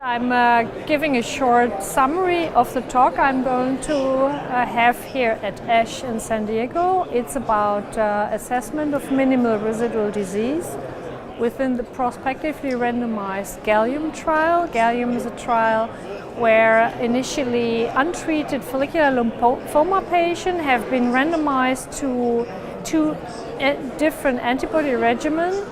I'm giving a short summary of the talk I'm going to have here at ASH in San Diego. It's about assessment of minimal residual disease within the prospectively randomized GALLIUM trial. GALLIUM is a trial where initially untreated follicular lymphoma patients have been randomized to two different antibody regimens.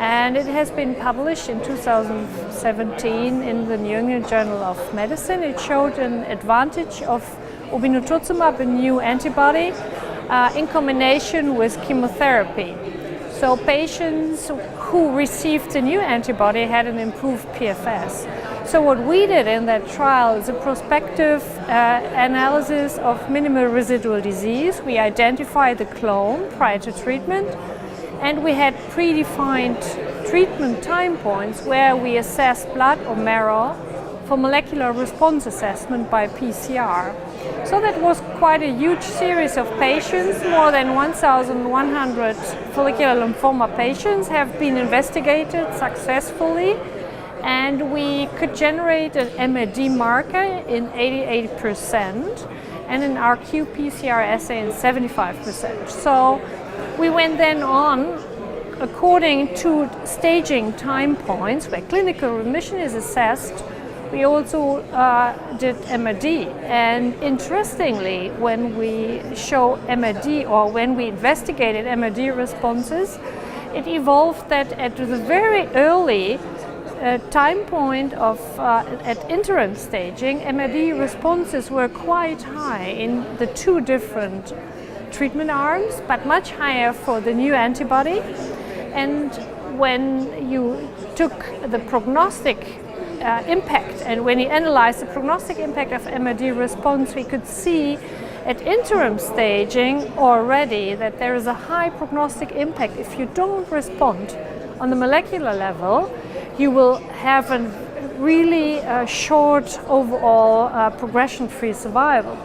And it has been published in 2017 in the New England Journal of Medicine. It showed an advantage of obinutuzumab, a new antibody, in combination with chemotherapy. So patients who received the new antibody had an improved PFS. So what we did in that trial is a prospective analysis of minimal residual disease. We identified the clone prior to treatment. And we had predefined treatment time points where we assessed blood or marrow for molecular response assessment by PCR. So that was quite a huge series of patients. More than 1,100 follicular lymphoma patients have been investigated successfully. And we could generate an MRD marker in 88% and an RQ-PCR assay in 75%. So we went then on, according to staging time points where clinical remission is assessed, we also did MRD. And interestingly, when we show MRD or when we investigated MRD responses, it evolved that at the very early time point of at interim staging, MRD responses were quite high in the two different treatment arms, but much higher for the new antibody. And when you took the prognostic impact and when you analyzed the prognostic impact of MRD response, we could see at interim staging already that there is a high prognostic impact. If you don't respond on the molecular level, you will have a really short overall progression-free survival.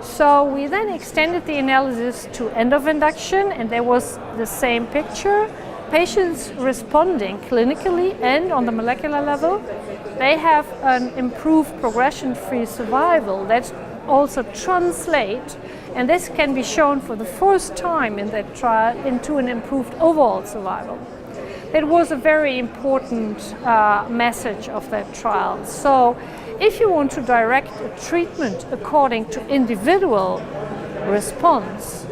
So we then extended the analysis to end of induction, and there was the same picture. Patients responding clinically and on the molecular level, they have an improved progression-free survival that also translates, and this can be shown for the first time in that trial, into an improved overall survival. It was a very important message of that trial. So if you want to direct a treatment according to individual response,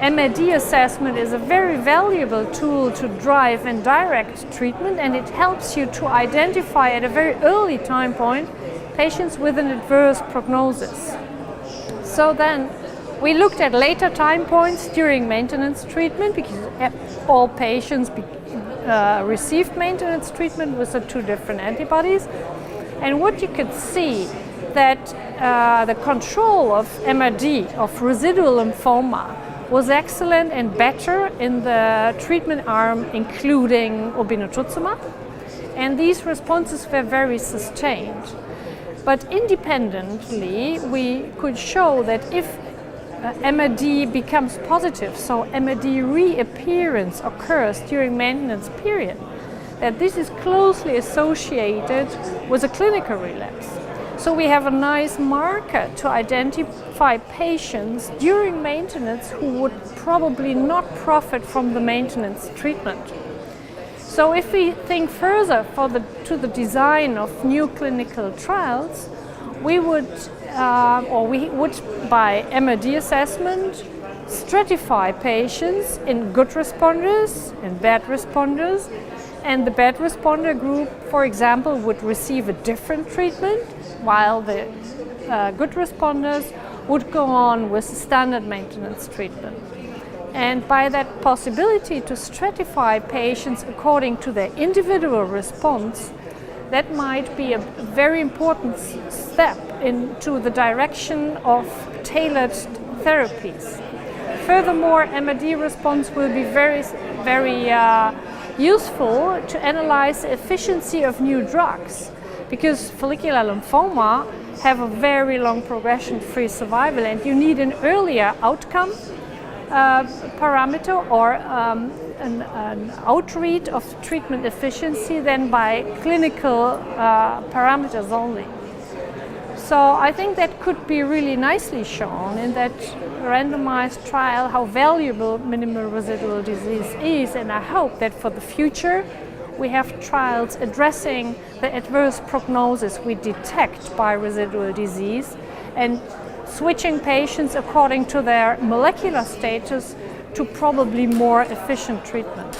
MRD assessment is a very valuable tool to drive and direct treatment, and it helps you to identify at a very early time point patients with an adverse prognosis. So then we looked at later time points during maintenance treatment because all patients received maintenance treatment with the two different antibodies. And what you could see that the control of MRD, of residual lymphoma, was excellent and better in the treatment arm, including obinutuzumab. And these responses were very sustained. But independently, we could show that if MRD becomes positive, so MRD reappearance occurs during maintenance period, that this is closely associated with a clinical relapse. So we have a nice marker to identify patients during maintenance who would probably not profit from the maintenance treatment. So if we think further to the design of new clinical trials, we would by MRD assessment stratify patients in good responders and bad responders. And the bad responder group, for example, would receive a different treatment, while the good responders would go on with standard maintenance treatment. And by that possibility to stratify patients according to their individual response, that might be a very important step into the direction of tailored therapies. Furthermore, MRD response will be very useful to analyze the efficiency of new drugs, because follicular lymphoma have a very long progression-free survival, and you need an earlier outcome parameter or an outread of treatment efficiency than by clinical parameters only. So I think that could be really nicely shown in that randomized trial how valuable minimal residual disease is, and I hope that for the future we have trials addressing the adverse prognosis we detect by residual disease and switching patients according to their molecular status to probably more efficient treatments.